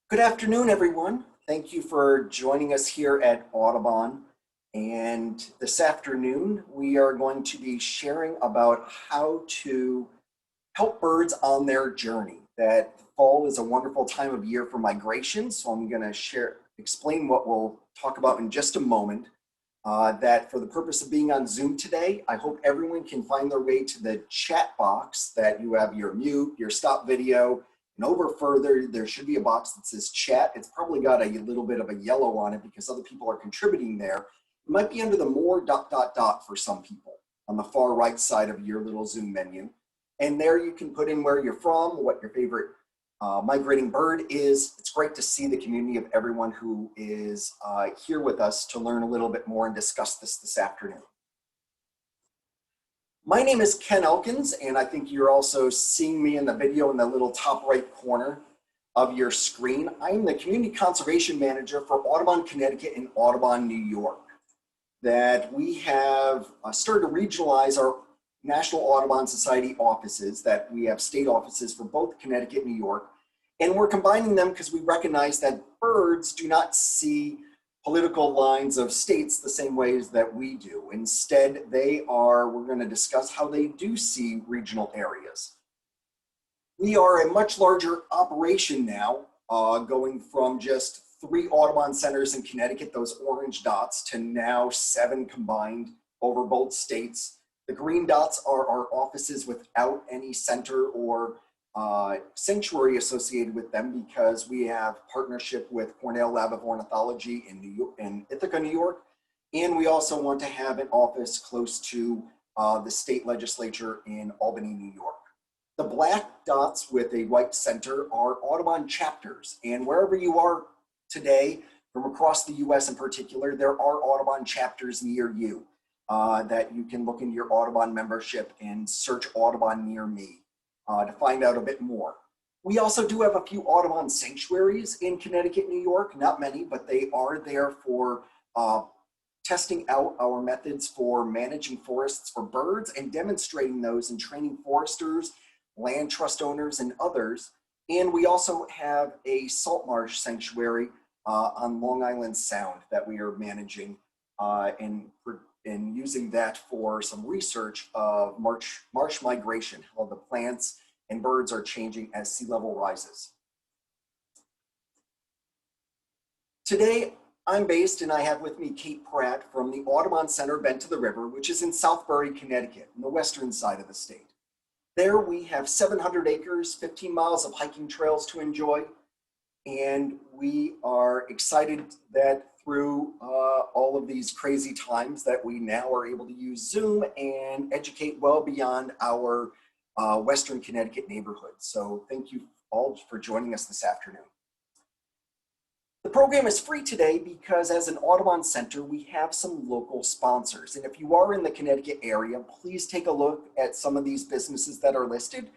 Good afternoon, everyone. Thank you for joining us here at Audubon. And this afternoon, we are going to be sharing about how to help birds on their journey. That fall is a wonderful time of year for migration, so I'm going to explain what we'll talk about in just a moment. That for the purpose of being on Zoom today, I hope everyone can find their way to the chat box that you have your mute, your stop video, and over further, there should be a box that says chat. It's probably got a little bit of a yellow on it because other people are contributing there. It might be under the more ... for some people on the far right side of your little Zoom menu. And there you can put in where you're from, what your favorite migrating bird is. It's great to see the community of everyone who is here with us to learn a little bit more and discuss this afternoon. My name is Ken Elkins, and I think you're also seeing me in the video in the little top right corner of your screen. I'm the Community Conservation Manager for Audubon, Connecticut and Audubon, New York. That we have started to regionalize our National Audubon Society offices, that we have state offices for both Connecticut and New York. And we're combining them because we recognize that birds do not see political lines of states the same ways that we do. Instead, we're going to discuss how they do see regional areas. We are a much larger operation now, going from just 3 Audubon centers in Connecticut, those orange dots, to now 7 combined over both states. The green dots are our offices without any center or sanctuary associated with them because we have partnership with Cornell Lab of Ornithology in Ithaca, New York. And we also want to have an office close to the state legislature in Albany, New York. The black dots with a white center are Audubon chapters. And wherever you are today, from across the US in particular, there are Audubon chapters near you that you can look into your Audubon membership and search Audubon near me to find out a bit more. We also do have a few Audubon sanctuaries in Connecticut, New York, not many, but they are there for testing out our methods for managing forests for birds and demonstrating those and training foresters, land trust owners, and others. And we also have a salt marsh sanctuary on Long Island Sound that we are managing and using that for some research of marsh migration, how the plants and birds are changing as sea level rises. Today, I'm based and I have with me Kate Pratt from the Audubon Center Bend to the River, which is in Southbury, Connecticut, on the western side of the state. There we have 700 acres, 15 miles of hiking trails to enjoy, and we are excited that through all of these crazy times that we now are able to use Zoom and educate well beyond our Western Connecticut neighborhood. So thank you all for joining us this afternoon. The program is free today because as an Audubon Center, we have some local sponsors. And if you are in the Connecticut area, please take a look at some of these businesses that are listed.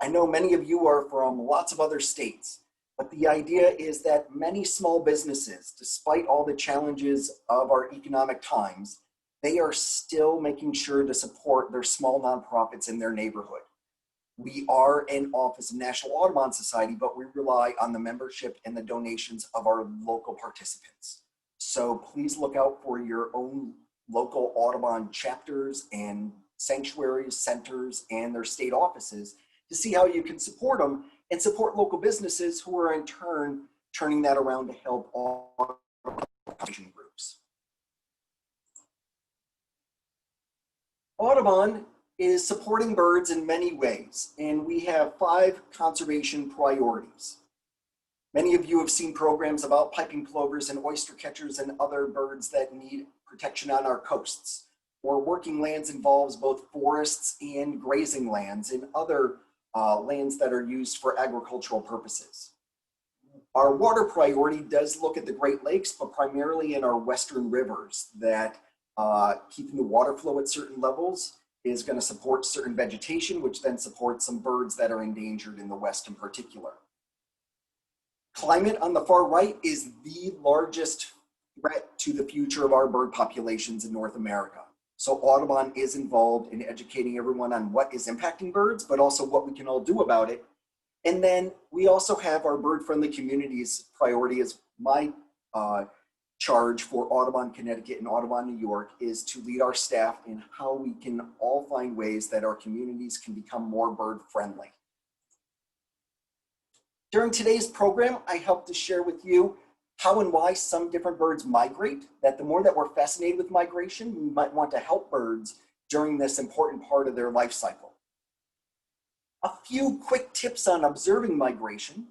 I know many of you are from lots of other states. But the idea is that many small businesses, despite all the challenges of our economic times, they are still making sure to support their small nonprofits in their neighborhood. We are an office of National Audubon Society, but we rely on the membership and the donations of our local participants. So please look out for your own local Audubon chapters and sanctuaries, centers, and their state offices to see how you can support them and support local businesses who are in turn turning that around to help all groups. Audubon is supporting birds in many ways, and we have 5 conservation priorities. Many of you have seen programs about piping plovers and oyster catchers and other birds that need protection on our coasts. Or working lands involves both forests and grazing lands and other lands that are used for agricultural purposes. Our water priority does look at the Great Lakes, but primarily in our western rivers that keeping the water flow at certain levels is going to support certain vegetation, which then supports some birds that are endangered in the West in particular. Climate on the far right is the largest threat to the future of our bird populations in North America. So Audubon is involved in educating everyone on what is impacting birds, but also what we can all do about it. And then we also have our bird-friendly communities priority as my charge for Audubon, Connecticut and Audubon, New York is to lead our staff in how we can all find ways that our communities can become more bird-friendly. During today's program, I hope to share with you how and why some different birds migrate, that the more that we're fascinated with migration, we might want to help birds during this important part of their life cycle. A few quick tips on observing migration.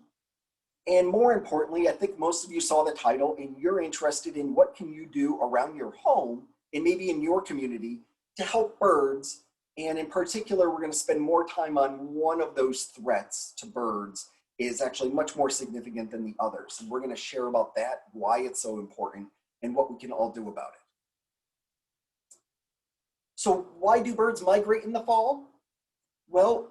And more importantly, I think most of you saw the title and you're interested in what can you do around your home and maybe in your community to help birds. And in particular, we're going to spend more time on one of those threats to birds is actually much more significant than the others. And we're going to share about that, why it's so important, and what we can all do about it. So why do birds migrate in the fall? Well,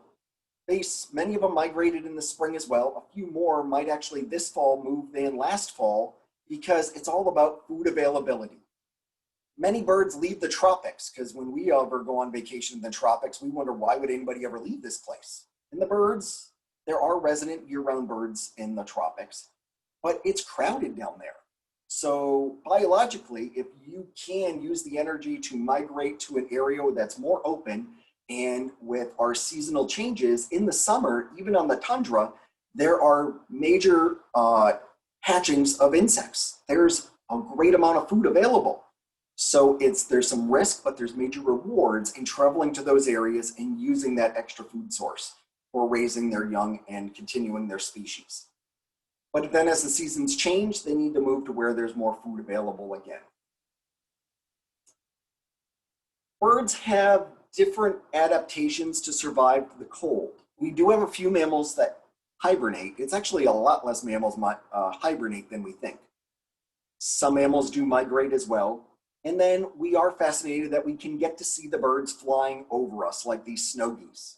many of them migrated in the spring as well. A few more might actually this fall move than last fall because it's all about food availability. Many birds leave the tropics because when we ever go on vacation in the tropics, we wonder why would anybody ever leave this place? And the birds, there are resident year-round birds in the tropics, but it's crowded down there. So biologically, if you can use the energy to migrate to an area that's more open, and with our seasonal changes in the summer, even on the tundra, there are major hatchings of insects. There's a great amount of food available. So there's some risk, but there's major rewards in traveling to those areas and using that extra food source for raising their young and continuing their species. But then as the seasons change, they need to move to where there's more food available again. Birds have different adaptations to survive the cold. We do have a few mammals that hibernate. It's actually a lot less mammals hibernate than we think. Some mammals do migrate as well. And then we are fascinated that we can get to see the birds flying over us like these snow geese.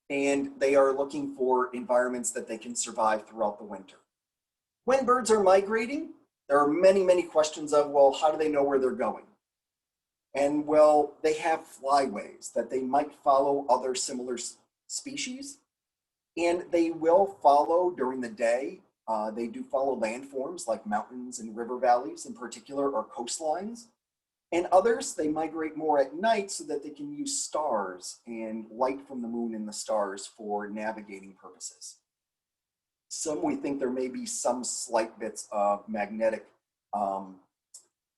And they are looking for environments that they can survive throughout the winter. When birds are migrating, there are many, many questions of, well, how do they know where they're going? And well, they have flyways that they might follow other similar species, and they will follow during the day. They do follow landforms like mountains and river valleys in particular, or coastlines. And others, they migrate more at night so that they can use stars and light from the moon and the stars for navigating purposes. Some we think there may be some slight bits of magnetic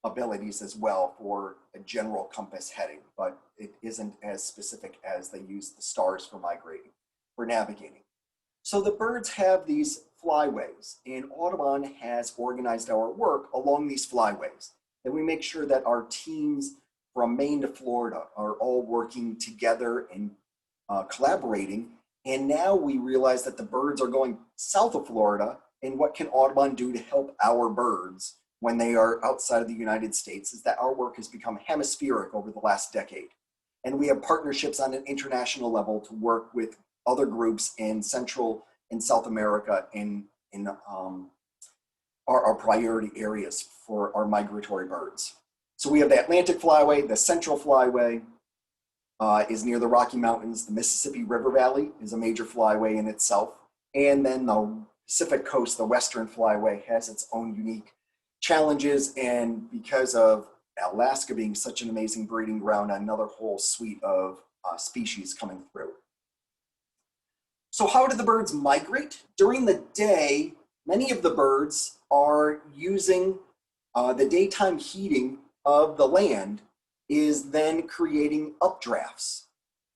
abilities as well for a general compass heading, but it isn't as specific as they use the stars for migrating, for navigating. So the birds have these flyways, and Audubon has organized our work along these flyways. And we make sure that our teams from Maine to Florida are all working together and collaborating. And now we realize that the birds are going south of Florida, and what can Audubon do to help our birds when they are outside of the United States is that our work has become hemispheric over the last decade. And we have partnerships on an international level to work with other groups in Central and South America in our priority areas for our migratory birds. So we have the Atlantic Flyway, the Central Flyway is near the Rocky Mountains. The Mississippi River Valley is a major flyway in itself. And then the Pacific Coast, the Western Flyway, has its own unique challenges. And because of Alaska being such an amazing breeding ground, another whole suite of species coming through. So how do the birds migrate? During the day, many of the birds are using the daytime heating of the land is then creating updrafts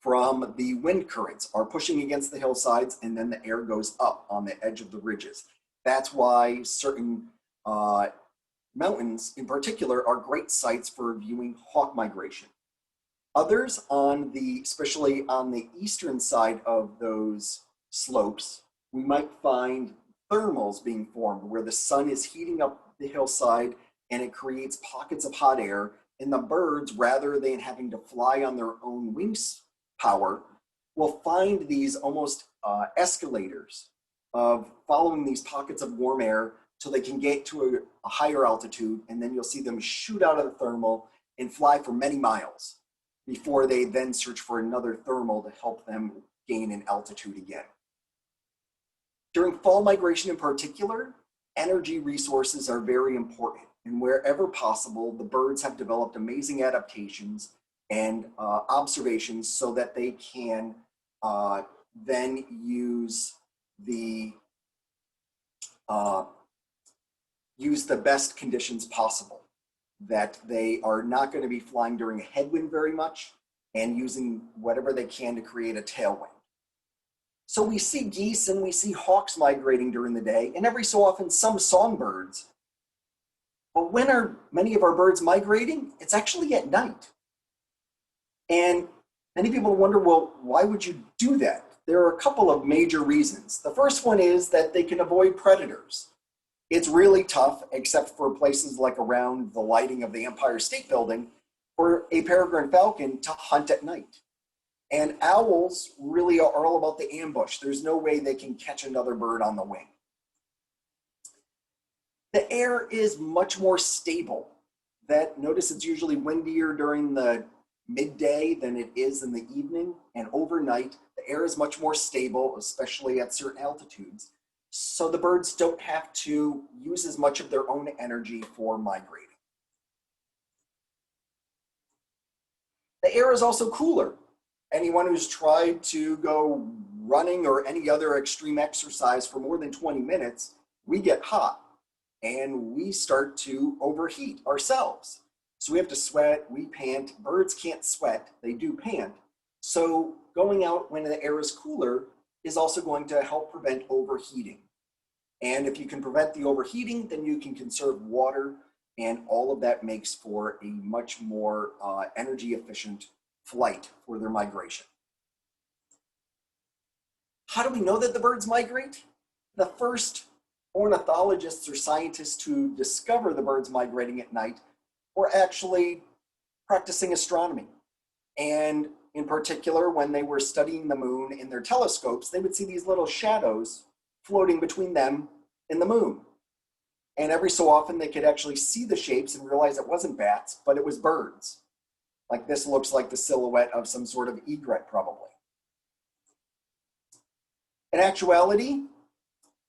from the wind currents are pushing against the hillsides, and then the air goes up on the edge of the ridges. That's why certain mountains in particular are great sites for viewing hawk migration. Others especially on the eastern side of those slopes, we might find thermals being formed where the sun is heating up the hillside and it creates pockets of hot air, and the birds, rather than having to fly on their own wings power, will find these almost escalators of following these pockets of warm air till they can get to a higher altitude, and then you'll see them shoot out of the thermal and fly for many miles before they then search for another thermal to help them gain in altitude again. During fall migration in particular, energy resources are very important. And wherever possible, the birds have developed amazing adaptations and observations so that they can then use the best conditions possible. That they are not going to be flying during a headwind very much and using whatever they can to create a tailwind. So we see geese and we see hawks migrating during the day, and every so often some songbirds. But when are many of our birds migrating? It's actually at night. And many people wonder, well, why would you do that? There are a couple of major reasons. The first one is that they can avoid predators. It's really tough, except for places like around the lighting of the Empire State Building, for a peregrine falcon to hunt at night. And owls really are all about the ambush. There's no way they can catch another bird on the wing. The air is much more stable. Notice it's usually windier during the midday than it is in the evening, and overnight, the air is much more stable, especially at certain altitudes. So the birds don't have to use as much of their own energy for migrating. The air is also cooler. Anyone who's tried to go running or any other extreme exercise for more than 20 minutes, we get hot and we start to overheat ourselves. So we have to sweat, we pant. Birds can't sweat, they do pant. So going out when the air is cooler is also going to help prevent overheating. And if you can prevent the overheating, then you can conserve water, and all of that makes for a much more energy efficient flight for their migration. How do we know that the birds migrate? The first ornithologists or scientists to discover the birds migrating at night were actually practicing astronomy. And in particular, when they were studying the moon in their telescopes, they would see these little shadows floating between them and the moon. And every so often they could actually see the shapes and realize it wasn't bats, but it was birds. Like this looks like the silhouette of some sort of egret probably. In actuality,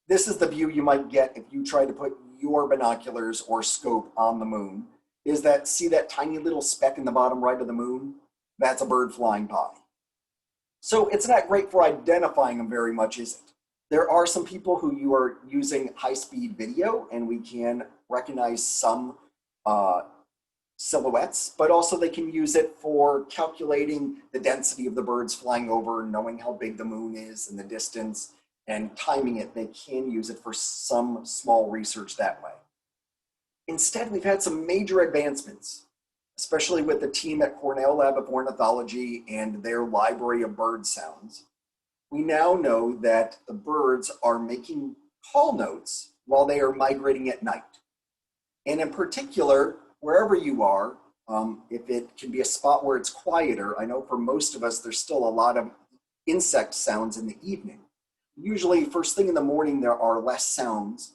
this is the view you might get if you try to put your binoculars or scope on the moon, is that, see that tiny little speck in the bottom right of the moon? That's a bird flying by. So it's not great for identifying them very much, is it? There are some people who you are using high-speed video and we can recognize some silhouettes, but also they can use it for calculating the density of the birds flying over, knowing how big the moon is and the distance, and timing it. They can use it for some small research that way. Instead, we've had some major advancements, especially with the team at Cornell Lab of Ornithology and their library of bird sounds. We now know that the birds are making call notes while they are migrating at night. And in particular, wherever you are, if it can be a spot where it's quieter, I know for most of us, there's still a lot of insect sounds in the evening. Usually first thing in the morning, there are less sounds,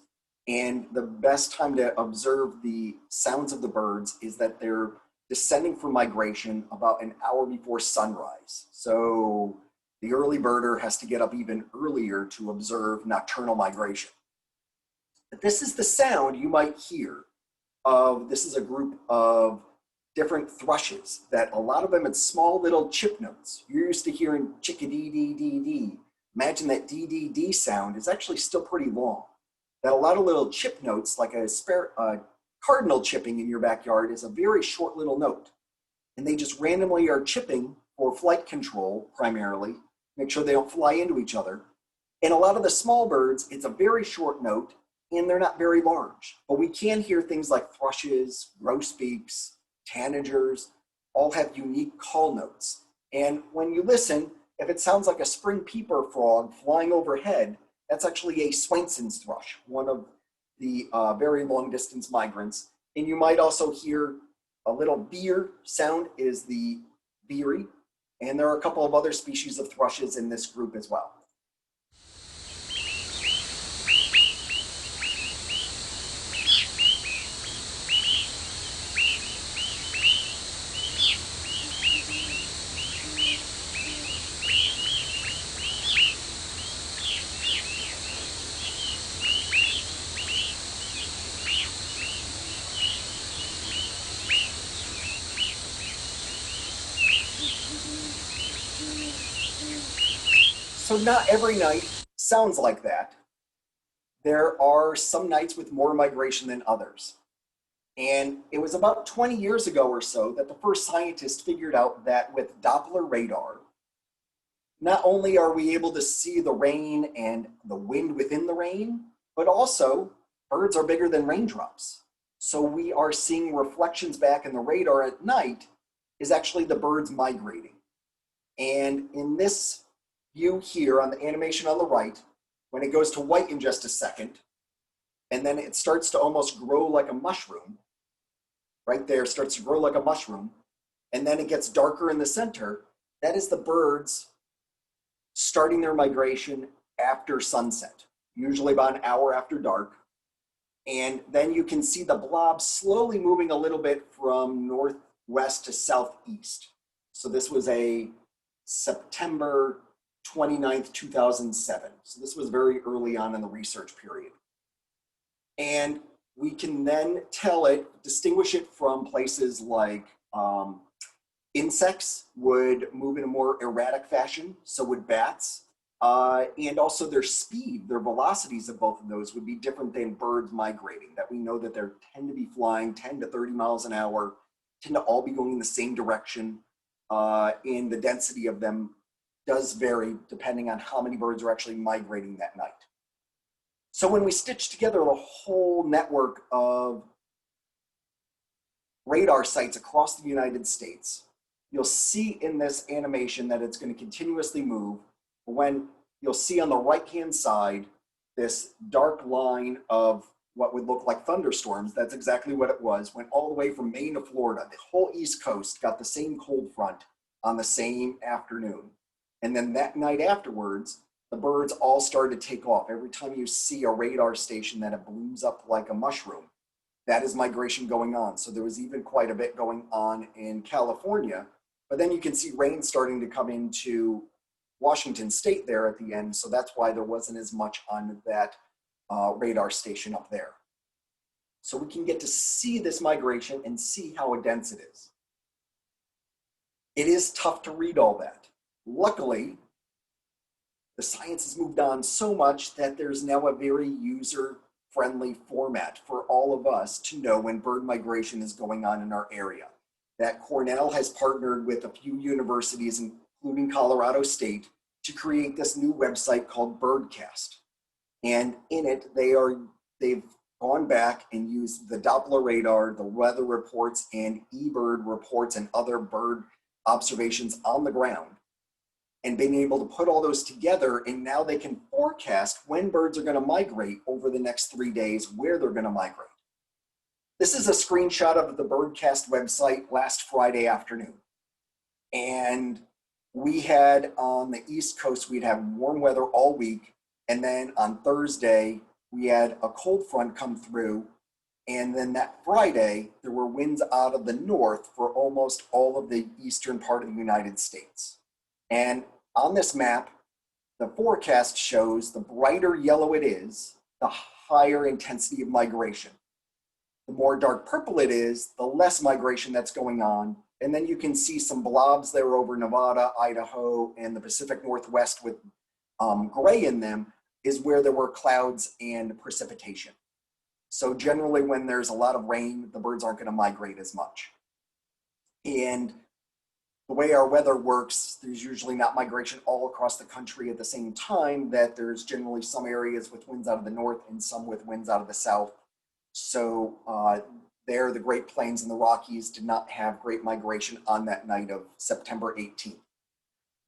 and the best time to observe the sounds of the birds is that they're descending for migration about an hour before sunrise. So the early birder has to get up even earlier to observe nocturnal migration. But this is the sound you might hear of, this is a group of different thrushes that a lot of them, it's small little chip notes. You're used to hearing chickadee-dee-dee-dee. Imagine that dee-dee-dee sound is actually still pretty long. That a lot of little chip notes, like a cardinal chipping in your backyard, is a very short little note. And they just randomly are chipping for flight control primarily, make sure they don't fly into each other. And a lot of the small birds, it's a very short note, and they're not very large. But we can hear things like thrushes, grosbeaks, tanagers, all have unique call notes. And when you listen, if it sounds like a spring peeper frog flying overhead, that's actually a Swainson's thrush, one of the very long distance migrants. And you might also hear a little beer sound is the beery. And there are a couple of other species of thrushes in this group as well. So not every night sounds like that. There are some nights with more migration than others. And it was about 20 years ago or so that the first scientists figured out that with Doppler radar, not only are we able to see the rain and the wind within the rain, but also birds are bigger than raindrops. So we are seeing reflections back in the radar at night is actually the birds migrating. And in this view here on the animation on the right, when it goes to white in just a second, and then it starts to almost grow like a mushroom, right there starts to grow like a mushroom, and then it gets darker in the center, that is the birds starting their migration after sunset, usually about an hour after dark. And then you can see the blob slowly moving a little bit from northwest to southeast. So this was a September 29th, 2007. So this was very early on in the research period. And we can then distinguish it from places like insects would move in a more erratic fashion, so would bats. And also their speed, their velocities of both of those would be different than birds migrating, that we know that they tend to be flying 10 to 30 miles an hour, tend to all be going in the same direction, and the density of them does vary depending on how many birds are actually migrating that night. So when we stitch together a whole network of radar sites across the United States, you'll see in this animation that it's going to continuously move. When you'll see on the right-hand side, this dark line of what would look like thunderstorms, that's exactly what it was, went all the way from Maine to Florida. The whole East Coast got the same cold front on the same afternoon. And then that night afterwards, the birds all started to take off. Every time you see a radar station that it blooms up like a mushroom, that is migration going on. So there was even quite a bit going on in California, but then you can see rain starting to come into Washington State there at the end. So that's why there wasn't as much on that radar station up there. So we can get to see this migration and see how dense it is. It is tough to read all that. Luckily, the science has moved on so much that there's now a very user-friendly format for all of us to know when bird migration is going on in our area. That Cornell has partnered with a few universities, including Colorado State, to create this new website called Birdcast. And in it, they've gone back and used the Doppler radar, the weather reports, and eBird reports and other bird observations on the ground, and being able to put all those together, and now they can forecast when birds are going to migrate over the next 3 days, where they're going to migrate. This is a screenshot of the Birdcast website last Friday afternoon. And we had on the East Coast, we'd have warm weather all week. And then on Thursday, we had a cold front come through. And then that Friday, there were winds out of the north for almost all of the eastern part of the United States. And on this map, the forecast shows the brighter yellow it is, the higher intensity of migration. The more dark purple it is, the less migration that's going on. And then you can see some blobs there over Nevada, Idaho, and the Pacific Northwest with gray in them is where there were clouds and precipitation. So generally when there's a lot of rain, the birds aren't going to migrate as much. And the way our weather works, there's usually not migration all across the country at the same time, that there's generally some areas with winds out of the north and some with winds out of the south. So there, the Great Plains and the Rockies did not have great migration on that night of September 18th.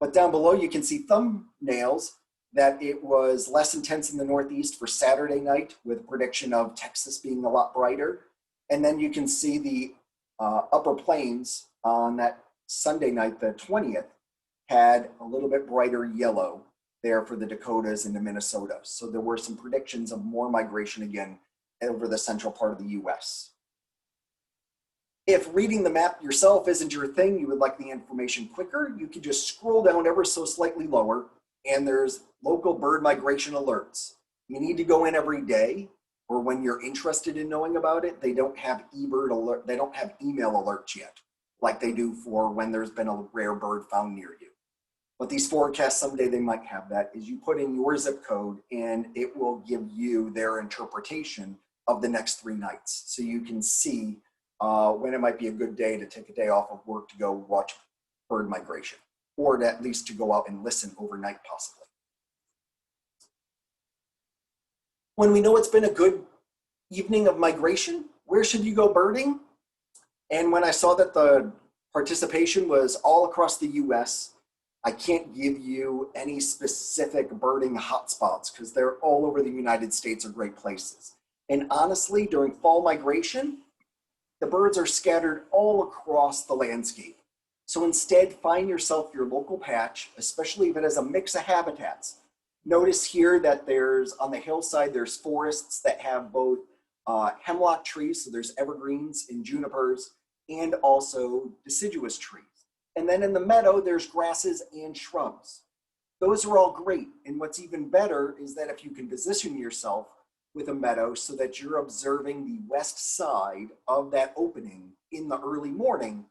But down below, you can see thumbnails that it was less intense in the Northeast for Saturday night, with a prediction of Texas being a lot brighter. And then you can see the upper plains on that Sunday night, the 20th, had a little bit brighter yellow there for the Dakotas into Minnesota. So there were some predictions of more migration again over the central part of the US. If reading the map yourself isn't your thing, you would like the information quicker, you can just scroll down ever so slightly lower, and there's local bird migration alerts. You need to go in every day, or when you're interested in knowing about it. They don't have eBird alert, they don't have email alerts yet, like they do for when there's been a rare bird found near you. But these forecasts, someday they might have that, is you put in your zip code and it will give you their interpretation of the next 3 nights. So you can see when it might be a good day to take a day off of work to go watch bird migration, or at least to go out and listen overnight possibly. When we know it's been a good evening of migration, where should you go birding? And when I saw that the participation was all across the US, I can't give you any specific birding hotspots because they're all over the United States are great places. And honestly, during fall migration, the birds are scattered all across the landscape. So instead, find yourself your local patch, especially if it has a mix of habitats. Notice here that there's, on the hillside, there's forests that have both hemlock trees, so there's evergreens and junipers, and also deciduous trees. And then in the meadow, there's grasses and shrubs. Those are all great. And what's even better is that if you can position yourself with a meadow so that you're observing the west side of that opening in the early morning,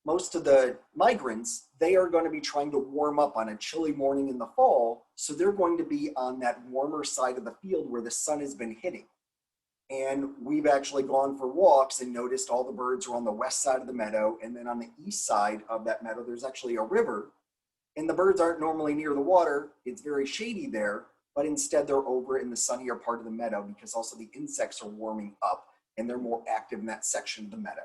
most of the migrants, they are going to be trying to warm up on a chilly morning in the fall. So they're going to be on that warmer side of the field where the sun has been hitting. And we've actually gone for walks and noticed all the birds are on the west side of the meadow. And then on the east side of that meadow, there's actually a river. And the birds aren't normally near the water. It's very shady there, but instead they're over in the sunnier part of the meadow because also the insects are warming up and they're more active in that section of the meadow.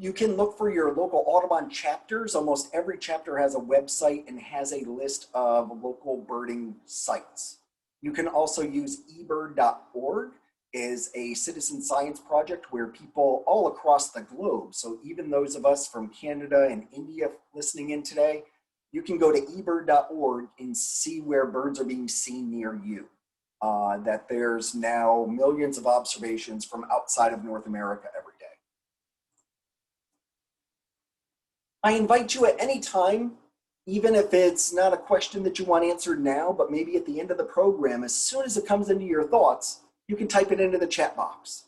You can look for your local Audubon chapters. Almost every chapter has a website and has a list of local birding sites. You can also use ebird.org as a citizen science project where people all across the globe, so even those of us from Canada and India listening in today, you can go to ebird.org and see where birds are being seen near you. That there's now millions of observations from outside of North America every day. I invite you at any time, even if it's not a question that you want answered now, but maybe at the end of the program, as soon as it comes into your thoughts, you can type it into the chat box.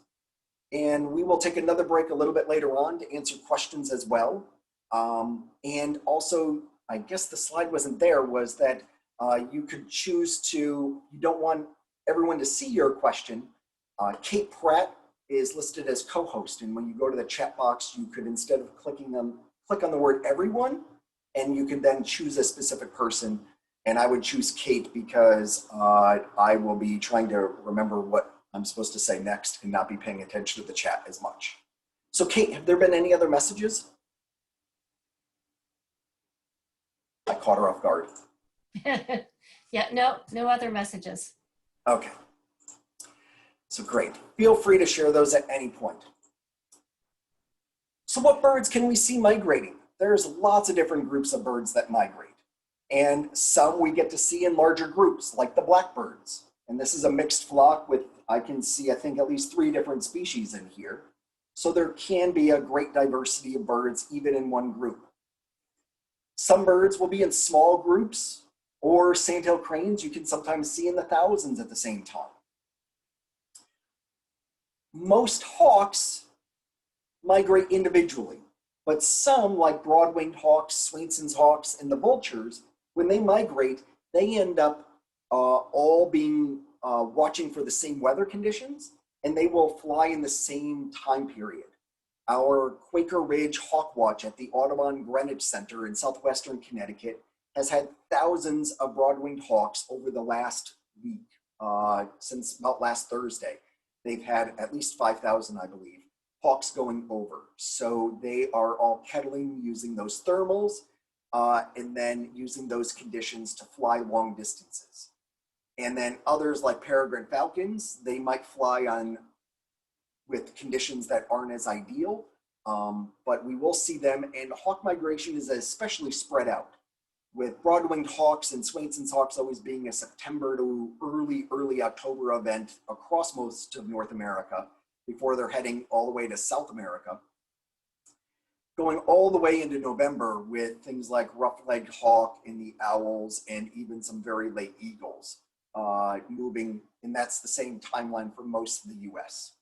And we will take another break a little bit later on to answer questions as well. And also, I guess the slide wasn't there, was that you could choose to, you don't want everyone to see your question. Kate Pratt is listed as co-host. And when you go to the chat box, you could, instead of clicking them, click on the word everyone, and you can then choose a specific person. And I would choose Kate because I will be trying to remember what I'm supposed to say next and not be paying attention to the chat as much. So Kate, have there been any other messages? I caught her off guard. Yeah, no other messages. Okay. So great. Feel free to share those at any point. So what birds can we see migrating? There's lots of different groups of birds that migrate. And some we get to see in larger groups, like the blackbirds. And this is a mixed flock with, I can see, I think, at least 3 different species in here. So there can be a great diversity of birds even in one group. Some birds will be in small groups, or sandhill cranes you can sometimes see in the thousands at the same time. Most hawks migrate individually. But some, like broad-winged hawks, Swainson's hawks, and the vultures, when they migrate, they end up all being watching for the same weather conditions, and they will fly in the same time period. Our Quaker Ridge Hawk Watch at the Audubon Greenwich Center in southwestern Connecticut has had thousands of broad-winged hawks over the last week, since about last Thursday. They've had at least 5,000, I believe, hawks going over. So they are all kettling using those thermals and then using those conditions to fly long distances. And then others like peregrine falcons, they might fly on with conditions that aren't as ideal, but we will see them, and hawk migration is especially spread out, with broad-winged hawks and Swainson's hawks always being a September to early October event across most of North America before they're heading all the way to South America. Going all the way into November with things like rough-legged hawk and the owls and even some very late eagles moving, and that's the same timeline for most of the US.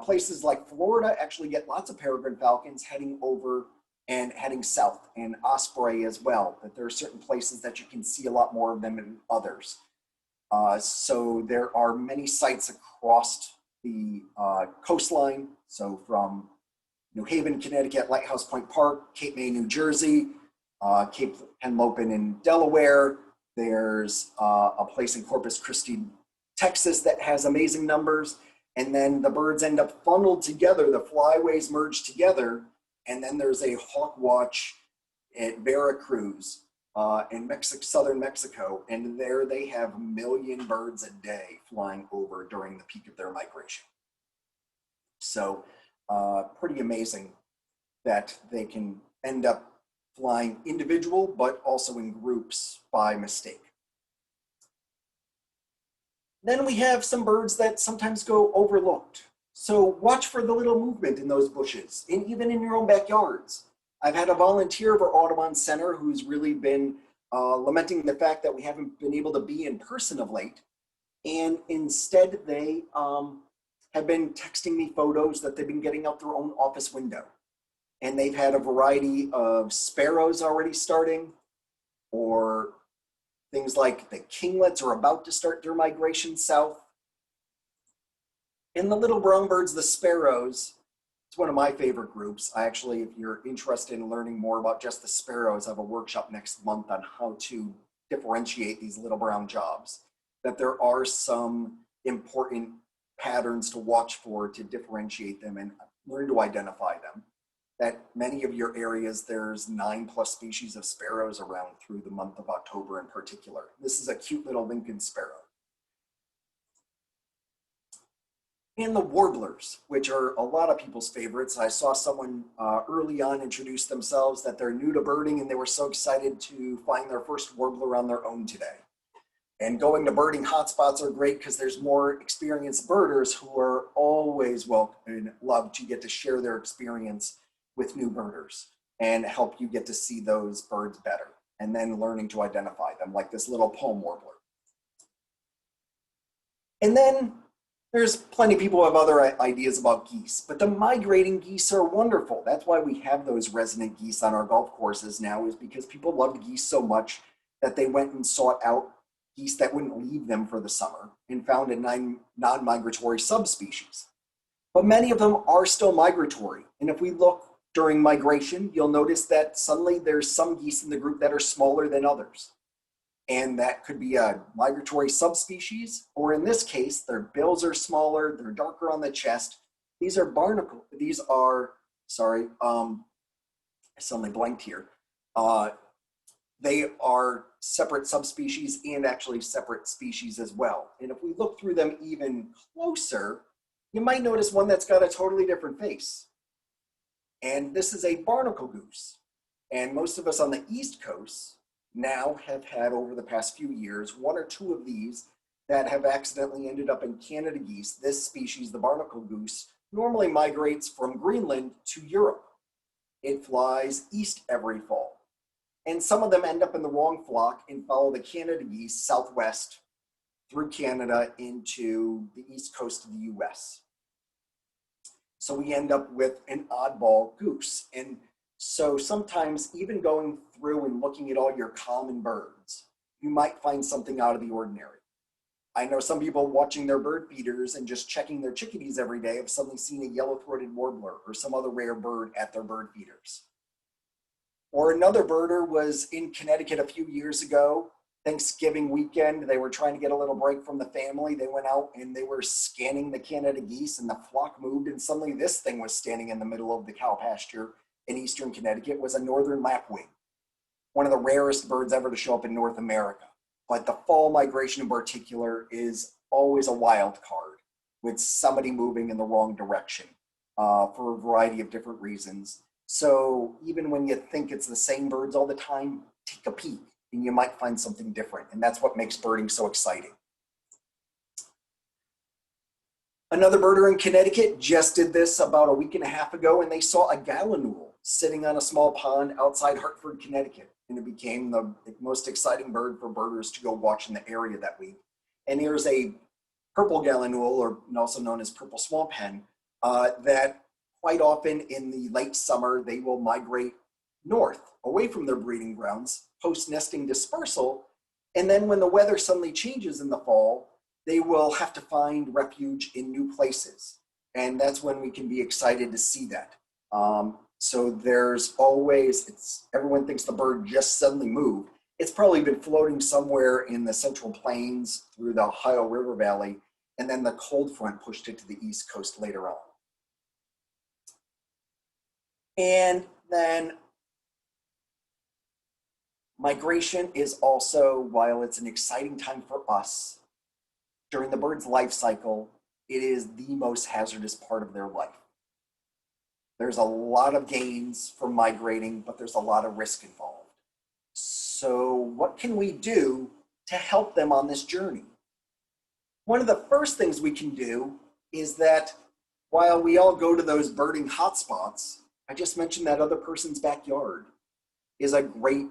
Places like Florida actually get lots of peregrine falcons heading over and heading south, and osprey as well, that there are certain places that you can see a lot more of them than others. So there are many sites across the coastline. So from New Haven, Connecticut, Lighthouse Point Park, Cape May, New Jersey, Cape Henlopen in Delaware. There's a place in Corpus Christi, Texas that has amazing numbers. And then the birds end up funneled together, the flyways merge together. And then there's a hawk watch at Veracruz in southern Mexico. And there they have 1 million birds a day flying over during the peak of their migration. So pretty amazing that they can end up flying individual, but also in groups by mistake. Then we have some birds that sometimes go overlooked. So watch for the little movement in those bushes, and even in your own backyards. I've had a volunteer of our Audubon Center who's really been lamenting the fact that we haven't been able to be in person of late. And instead they have been texting me photos that they've been getting out their own office window. And they've had a variety of sparrows already starting, or things like the kinglets are about to start their migration south. And the little brown birds, the sparrows, it's one of my favorite groups. I actually, if you're interested in learning more about just the sparrows, I have a workshop next month on how to differentiate these little brown jobs. That there are some important patterns to watch for to differentiate them and learn to identify them. That many of your areas, there's 9+ species of sparrows around through the month of October in particular. This is a cute little Lincoln sparrow. And the warblers, which are a lot of people's favorites. I saw someone early on introduce themselves that they're new to birding and they were so excited to find their first warbler on their own today. And going to birding hotspots are great because there's more experienced birders who are always welcome and love to get to share their experience with new birders and help you get to see those birds better, and then learning to identify them, like this little palm warbler. And then there's plenty of people who have other ideas about geese, but the migrating geese are wonderful. That's why we have those resident geese on our golf courses now, is because people loved geese so much that they went and sought out geese that wouldn't leave them for the summer and found a non-migratory subspecies. But many of them are still migratory. And if we look during migration, you'll notice that suddenly there's some geese in the group that are smaller than others. And that could be a migratory subspecies, or in this case, their bills are smaller, they're darker on the chest. These are I suddenly blanked here. They are separate subspecies and actually separate species as well. And if we look through them even closer, you might notice one that's got a totally different face. And this is a barnacle goose. And most of us on the East Coast now have had, over the past few years, 1 or 2 of these that have accidentally ended up in Canada geese. This species, the barnacle goose, normally migrates from Greenland to Europe. It flies east every fall. And some of them end up in the wrong flock and follow the Canada geese southwest through Canada into the east coast of the US. So we end up with an oddball goose. And so sometimes even going through and looking at all your common birds, you might find something out of the ordinary. I know some people watching their bird feeders and just checking their chickadees every day have suddenly seen a yellow-throated warbler or some other rare bird at their bird feeders. Or another birder was in Connecticut a few years ago, Thanksgiving weekend. They were trying to get a little break from the family. They went out and they were scanning the Canada geese, and the flock moved, and suddenly this thing was standing in the middle of the cow pasture in eastern Connecticut. Was a northern lapwing, one of the rarest birds ever to show up in North America. But the fall migration in particular is always a wild card, with somebody moving in the wrong direction for a variety of different reasons. So even when you think it's the same birds all the time, take a peek and you might find something different. And that's what makes birding so exciting. Another birder in Connecticut just did this about a week and a half ago, and they saw a gallinule sitting on a small pond outside Hartford, Connecticut. And it became the most exciting bird for birders to go watch in the area that week. And here's a purple gallinule, or also known as purple swamp hen, that quite often in the late summer, they will migrate north, away from their breeding grounds, post-nesting dispersal. And then when the weather suddenly changes in the fall, they will have to find refuge in new places. And that's when we can be excited to see that. So there's always, everyone thinks the bird just suddenly moved. It's probably been floating somewhere in the Central Plains through the Ohio River Valley, and then the cold front pushed it to the East Coast later on. And then migration is also, while it's an exciting time for us, during the bird's life cycle, it is the most hazardous part of their life. There's a lot of gains from migrating, but there's a lot of risk involved. So what can we do to help them on this journey? One of the first things we can do is that while we all go to those birding hotspots, I just mentioned that other person's backyard is a great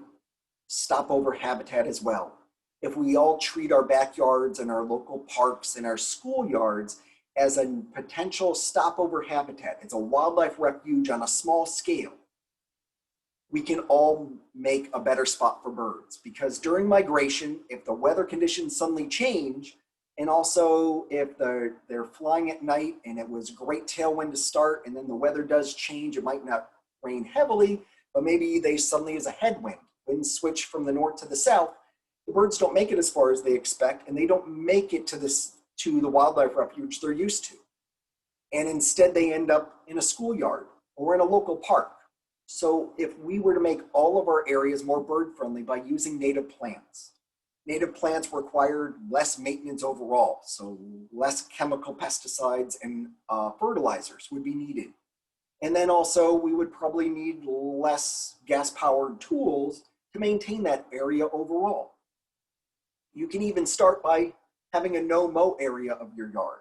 stopover habitat as well. If we all treat our backyards and our local parks and our schoolyards as a potential stopover habitat, it's a wildlife refuge on a small scale, we can all make a better spot for birds. Because during migration, if the weather conditions suddenly change, and also if they're flying at night and it was great tailwind to start, and then the weather does change, it might not rain heavily, but maybe they suddenly is a headwind, winds switch from the north to the south, the birds don't make it as far as they expect, and they don't make it to the wildlife refuge they're used to. And instead they end up in a schoolyard or in a local park. So if we were to make all of our areas more bird friendly by using native plants required less maintenance overall, so less chemical pesticides and fertilizers would be needed. And then also we would probably need less gas-powered tools to maintain that area overall. You can even start by having a no-mow area of your yard.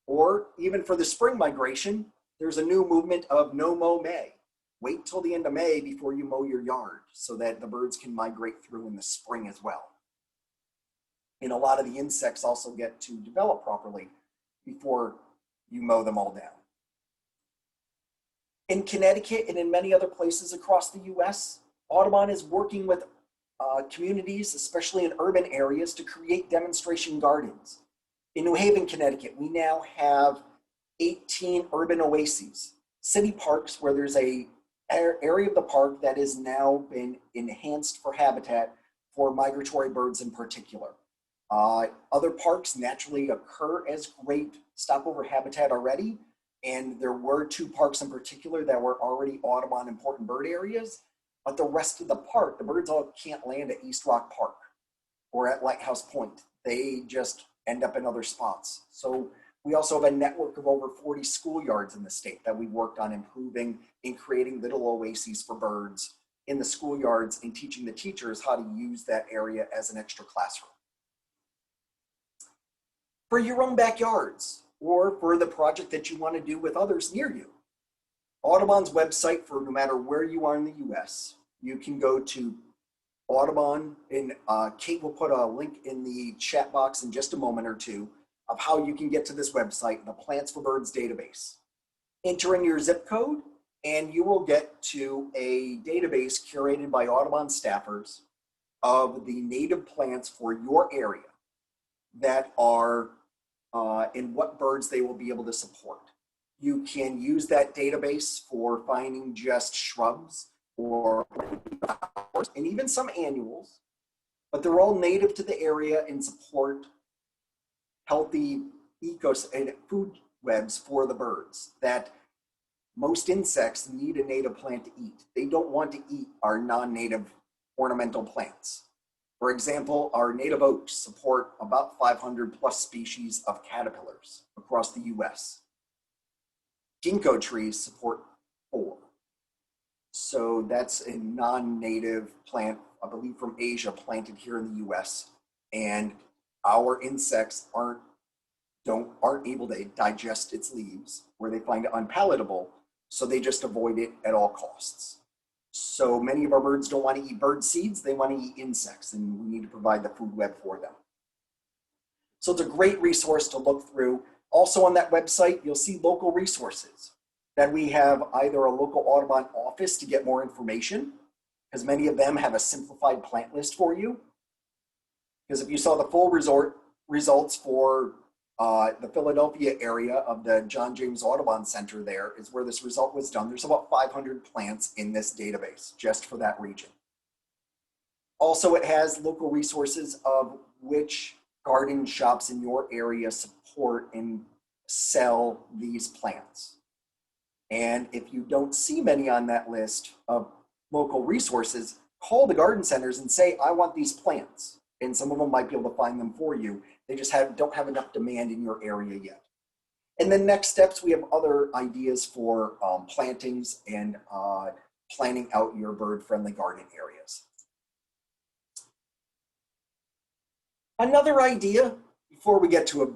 Or even for the spring migration, there's a new movement of no-mow May. Wait till the end of May before you mow your yard so that the birds can migrate through in the spring as well. And a lot of the insects also get to develop properly before you mow them all down. In Connecticut and in many other places across the US, Audubon is working with communities, especially in urban areas, to create demonstration gardens. In New Haven, Connecticut, we now have 18 urban oases, city parks where there's a area of the park that has now been enhanced for habitat for migratory birds in particular. Other parks naturally occur as great stopover habitat already, and there were 2 parks in particular that were already Audubon important bird areas, but the rest of the park, the birds all can't land at East Rock Park or at Lighthouse Point. They just end up in other spots. So we also have a network of over 40 schoolyards in the state that we worked on improving and creating little oases for birds in the schoolyards and teaching the teachers how to use that area as an extra classroom. For your own backyards or for the project that you want to do with others near you, Audubon's website, for no matter where you are in the US, you can go to Audubon, and Kate will put a link in the chat box in just a moment or two of how you can get to this website, the Plants for Birds database. Enter in your zip code and you will get to a database curated by Audubon staffers of the native plants for your area that are and what birds they will be able to support. You can use that database for finding just shrubs or and even some annuals, but they're all native to the area and support healthy and food webs for the birds that most insects need a native plant to eat. They don't want to eat our non-native ornamental plants. For example, our native oaks support about 500 plus species of caterpillars across the US. Ginkgo trees support 4. So that's a non-native plant, I believe from Asia, planted here in the US. And our insects aren't able to digest its leaves, where they find it unpalatable, so they just avoid it at all costs. So many of our birds don't want to eat bird seeds, they want to eat insects, and we need to provide the food web for them. So it's a great resource to look through. Also on that website, you'll see local resources. that we have either a local Audubon office to get more information, because many of them have a simplified plant list for you. Because if you saw the full results for the Philadelphia area of the John James Audubon Center, there is where this result was done. There's about 500 plants in this database just for that region. Also, it has local resources of which garden shops in your area support and sell these plants. And if you don't see many on that list of local resources, call the garden centers and say, I want these plants. And some of them might be able to find them for you. They just don't have enough demand in your area yet. And then next steps, we have other ideas for plantings and planning out your bird-friendly garden areas. Another idea, before we get to a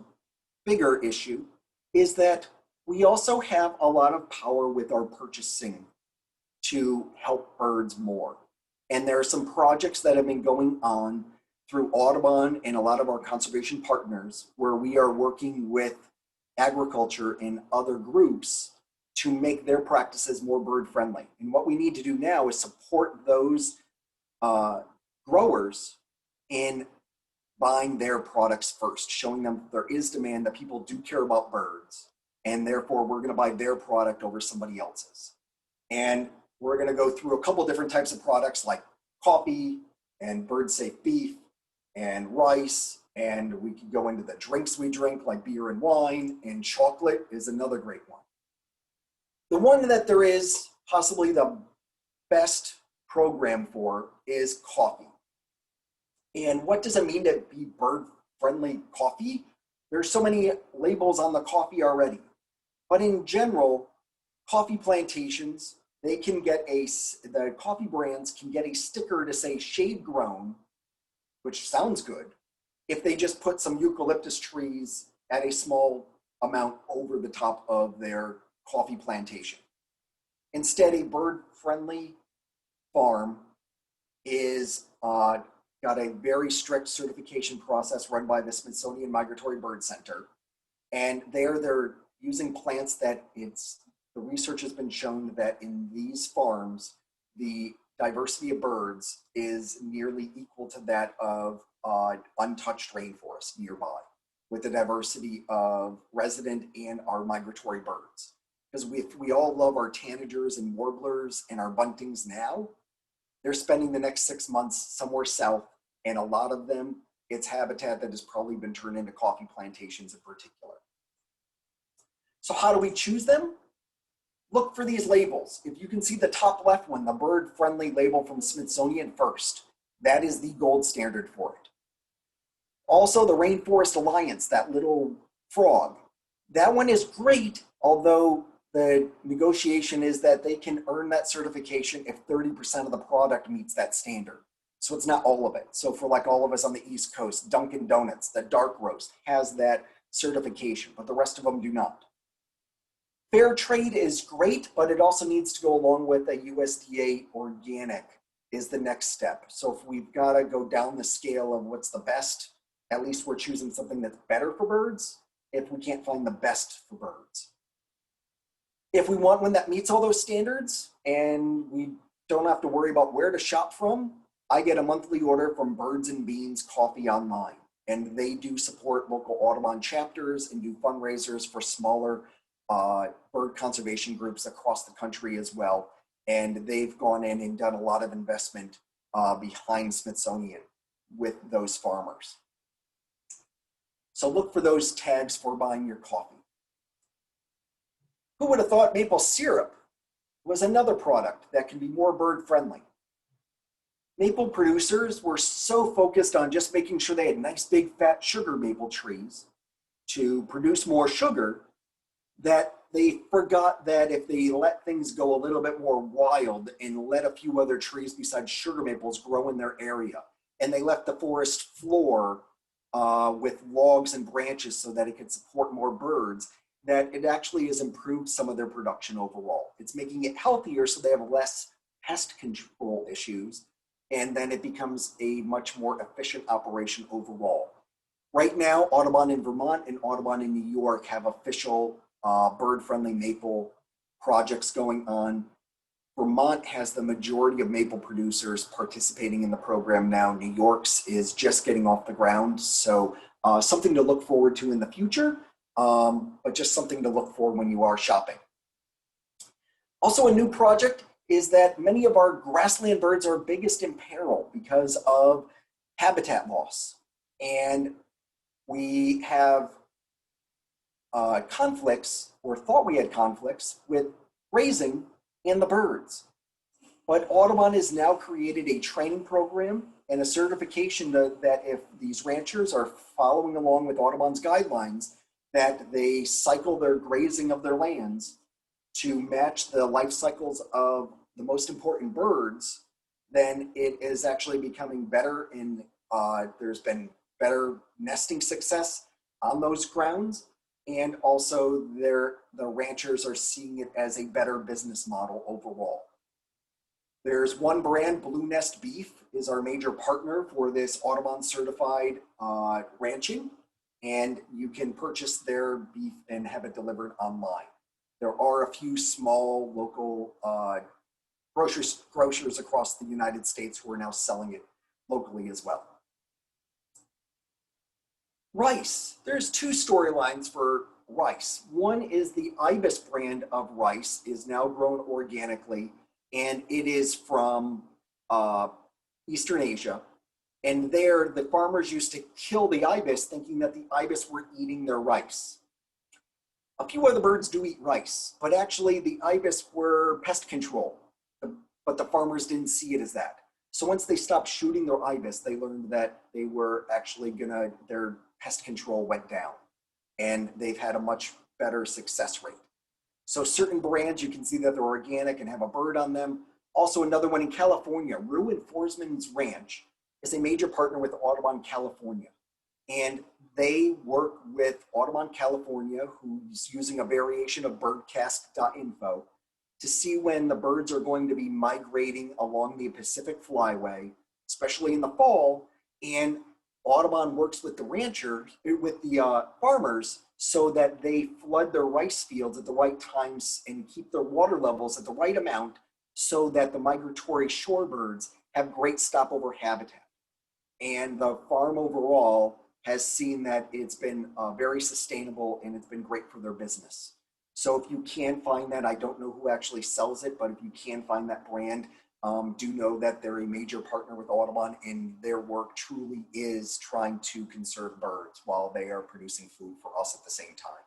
bigger issue, is that we also have a lot of power with our purchasing to help birds more. And there are some projects that have been going on through Audubon and a lot of our conservation partners where we are working with agriculture and other groups to make their practices more bird friendly. And what we need to do now is support those growers in buying their products first, showing them that there is demand, that people do care about birds, and therefore we're going to buy their product over somebody else's. And we're going to go through a couple different types of products like coffee and bird safe beef and rice, and we can go into the drinks we drink like beer and wine, and chocolate is another great one. The one that there is possibly the best program for is coffee. And what does it mean to be bird-friendly coffee? There's so many labels on the coffee already. But in general, coffee plantations, they can get the coffee brands can get a sticker to say shade grown, which sounds good, if they just put some eucalyptus trees at a small amount over the top of their coffee plantation. Instead, a bird-friendly farm is got a very strict certification process run by the Smithsonian Migratory Bird Center. And they're using plants that the research has been shown that in these farms, the diversity of birds is nearly equal to that of untouched rainforest nearby, with the diversity of resident and our migratory birds. Because we all love our tanagers and warblers and our buntings now, they're spending the next 6 months somewhere south, and a lot of them, it's habitat that has probably been turned into coffee plantations in particular. So how do we choose them? Look for these labels. If you can see the top left one, the bird-friendly label from Smithsonian first, that is the gold standard for it. Also, the Rainforest Alliance, that little frog, that one is great, although the negotiation is that they can earn that certification if 30% of the product meets that standard. So it's not all of it. So for like all of us on the East Coast, Dunkin' Donuts, the dark roast has that certification, but the rest of them do not. Fair trade is great, but it also needs to go along with a USDA organic is the next step. So if we've got to go down the scale of what's the best, at least we're choosing something that's better for birds if we can't find the best for birds. If we want one that meets all those standards and we don't have to worry about where to shop from, I get a monthly order from Birds and Beans Coffee Online, and they do support local Audubon chapters and do fundraisers for smaller bird conservation groups across the country as well. And they've gone in and done a lot of investment behind Smithsonian with those farmers. So look for those tags for buying your coffee. Who would have thought maple syrup was another product that can be more bird friendly? Maple producers were so focused on just making sure they had nice big fat sugar maple trees to produce more sugar that they forgot that if they let things go a little bit more wild and let a few other trees besides sugar maples grow in their area, and they left the forest floor with logs and branches so that it could support more birds, that it actually has improved some of their production overall. It's making it healthier so they have less pest control issues, and then it becomes a much more efficient operation overall. Right now, Audubon in Vermont and Audubon in New York have official bird-friendly maple projects going on. Vermont has the majority of maple producers participating in the program now. New York's is just getting off the ground. So something to look forward to in the future, but just something to look for when you are shopping. Also, a new project is that many of our grassland birds are biggest in peril because of habitat loss. And we have conflicts, or thought we had conflicts, with grazing and the birds. But Audubon has now created a training program and a certification that if these ranchers are following along with Audubon's guidelines, that they cycle their grazing of their lands to match the life cycles of the most important birds, then it is actually becoming better, and there's been better nesting success on those grounds. And also the ranchers are seeing it as a better business model overall. There's one brand, Blue Nest Beef, is our major partner for this Audubon certified ranching, and you can purchase their beef and have it delivered online. There are a few small local grocers across the United States who are now selling it locally as well. Rice. There's two storylines for rice. One is the Ibis brand of rice is now grown organically, and it is from Eastern Asia. And there, the farmers used to kill the ibis, thinking that the ibis were eating their rice. A few other birds do eat rice, but actually the ibis were pest control, but the farmers didn't see it as that. So once they stopped shooting their ibis, they learned that they were actually their pest control went down, and they've had a much better success rate. So certain brands, you can see that they're organic and have a bird on them. Also another one in California, Rue and Forsman's Ranch is a major partner with Audubon California. And they work with Audubon California, who's using a variation of birdcast.info to see when the birds are going to be migrating along the Pacific Flyway, especially in the fall. And Audubon works with the ranchers, with the farmers, so that they flood their rice fields at the right times and keep their water levels at the right amount so that the migratory shorebirds have great stopover habitat. And the farm overall has seen that it's been very sustainable, and it's been great for their business. So if you can find that, I don't know who actually sells it, but if you can find that brand, do know that they're a major partner with Audubon, and their work truly is trying to conserve birds while they are producing food for us at the same time.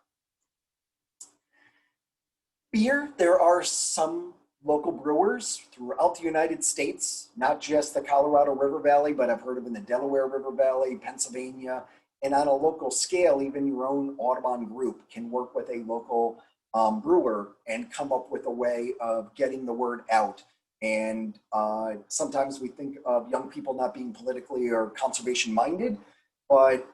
Beer, there are some local brewers throughout the United States, not just the Colorado River Valley, but I've heard of in the Delaware River Valley, Pennsylvania, and on a local scale, even your own Audubon group can work with a local brewer and come up with a way of getting the word out. And sometimes we think of young people not being politically or conservation minded, but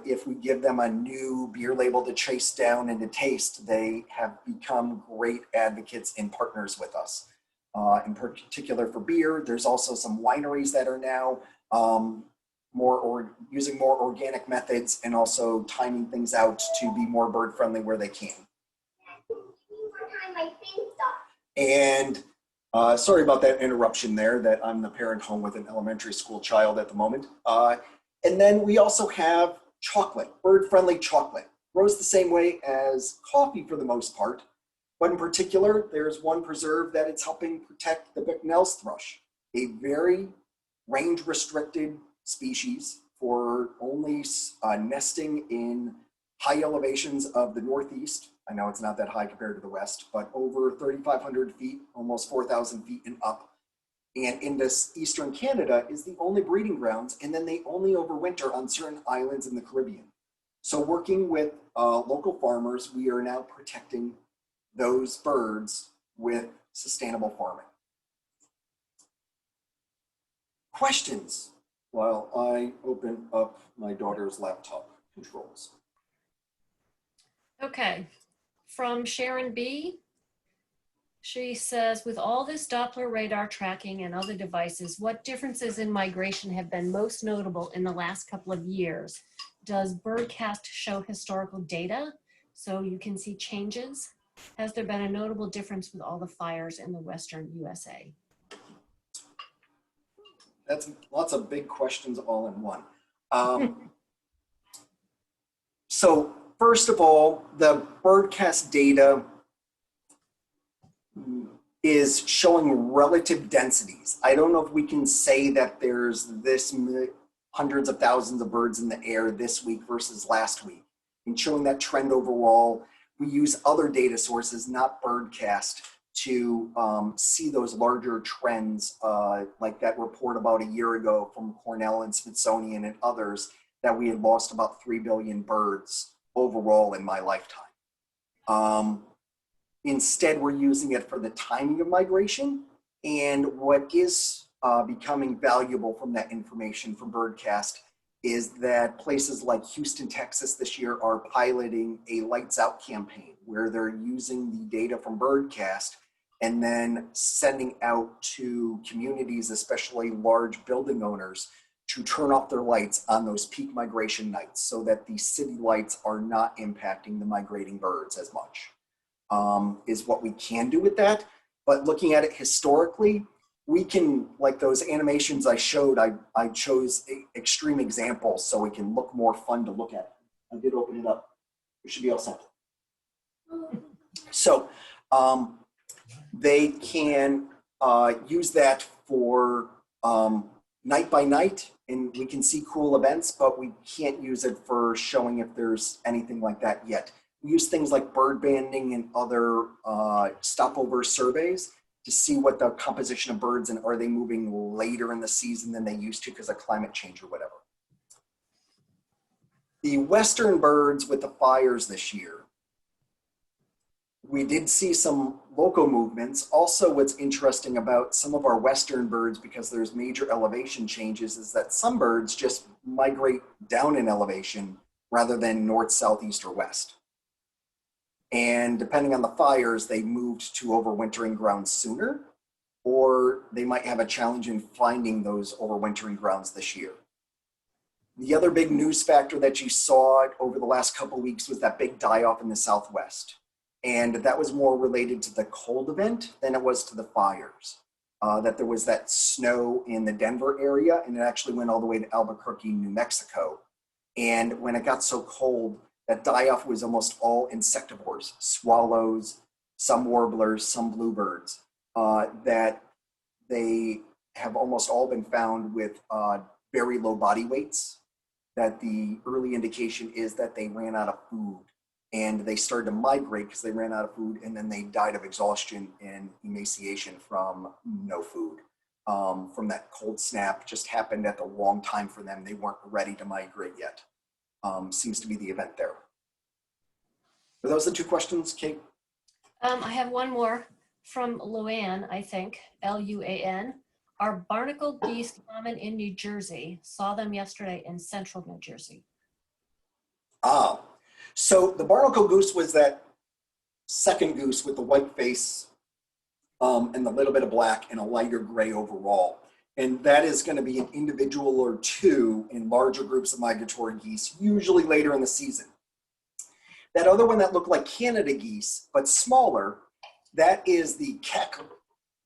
if we give them a new beer label to chase down and to taste, they have become great advocates and partners with us. In particular for beer, there's also some wineries that are now using more organic methods and also timing things out to be more bird friendly where they can. And sorry about that interruption there, that I'm the parent home with an elementary school child at the moment. And then we also have chocolate, bird-friendly chocolate. Grows the same way as coffee for the most part, but in particular, there's one preserve that it's helping protect the Bicknell's thrush, a very range-restricted species for only nesting in high elevations of the Northeast. I know it's not that high compared to the West, but over 3,500 feet, almost 4,000 feet and up. And in this Eastern Canada is the only breeding grounds, and then they only overwinter on certain islands in the Caribbean. So working with local farmers, we are now protecting those birds with sustainable farming. Questions while I open up my daughter's laptop controls. Okay, from Sharon B. She says, with all this Doppler radar tracking and other devices, what differences in migration have been most notable in the last couple of years? Does Birdcast show historical data so you can see changes? Has there been a notable difference with all the fires in the Western USA? That's lots of big questions all in one. So first of all, the birdcast data is showing relative densities. I don't know if we can say that there's this hundreds of thousands of birds in the air this week versus last week. And showing that trend overall, we use other data sources, not birdcast, to see those larger trends, like that report about a year ago from Cornell and Smithsonian and others, that we had lost about 3 billion birds overall in my lifetime. Instead, we're using it for the timing of migration, and what is becoming valuable from that information from birdcast is that places like Houston, Texas this year are piloting a lights out campaign where they're using the data from birdcast and then sending out to communities, especially large building owners, to turn off their lights on those peak migration nights so that the city lights are not impacting the migrating birds as much, is what we can do with that. But looking at it historically, we can, like those animations I showed, I chose extreme examples so it can look more fun to look at. I did open it up. It should be all set. So they can use that for night by night, and we can see cool events, but we can't use it for showing if there's anything like that yet. We use things like bird banding and other stopover surveys to see what the composition of birds and are they moving later in the season than they used to because of climate change or whatever. The Western birds with the fires this year, we did see some local movements. Also, what's interesting about some of our Western birds, because there's major elevation changes, is that some birds just migrate down in elevation rather than north, south, east, or west. And depending on the fires, they moved to overwintering grounds sooner, or they might have a challenge in finding those overwintering grounds this year. The other big news factor that you saw over the last couple of weeks was that big die-off in the Southwest. And that was more related to the cold event than it was to the fires. That there was that snow in the Denver area, and it actually went all the way to Albuquerque, New Mexico. And when it got so cold, that die-off was almost all insectivores, swallows, some warblers, some bluebirds, that they have almost all been found with very low body weights, that the early indication is that they ran out of food and they started to migrate because they ran out of food, and then they died of exhaustion and emaciation from no food. From that cold snap, just happened at the wrong time for them. They weren't ready to migrate yet. Seems to be the event there. Were those the two questions, Kate? I have one more from Luann, I think, L-U-A-N. Are barnacle geese common in New Jersey? Saw them yesterday in central New Jersey. So the barnacle goose was that second goose with the white face and a little bit of black and a lighter gray overall. And that is going to be an individual or two in larger groups of migratory geese, usually later in the season. That other one that looked like Canada geese, but smaller, that is the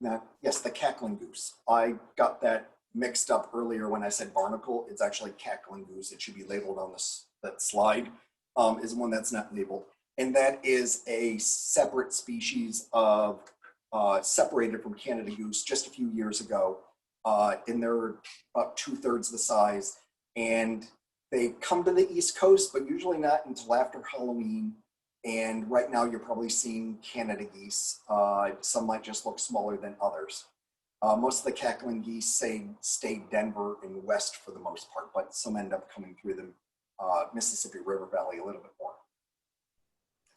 the cackling goose. I got that mixed up earlier when I said barnacle. It's actually cackling goose. It should be labeled on that slide, is one that's not labeled. And that is a separate species of, separated from Canada goose just a few years ago. And they're about 2/3 the size. And they come to the East Coast, but usually not until after Halloween. And right now you're probably seeing Canada geese. Some might just look smaller than others. Most of the cackling geese stay Denver and west for the most part, but some end up coming through the Mississippi River Valley a little bit more.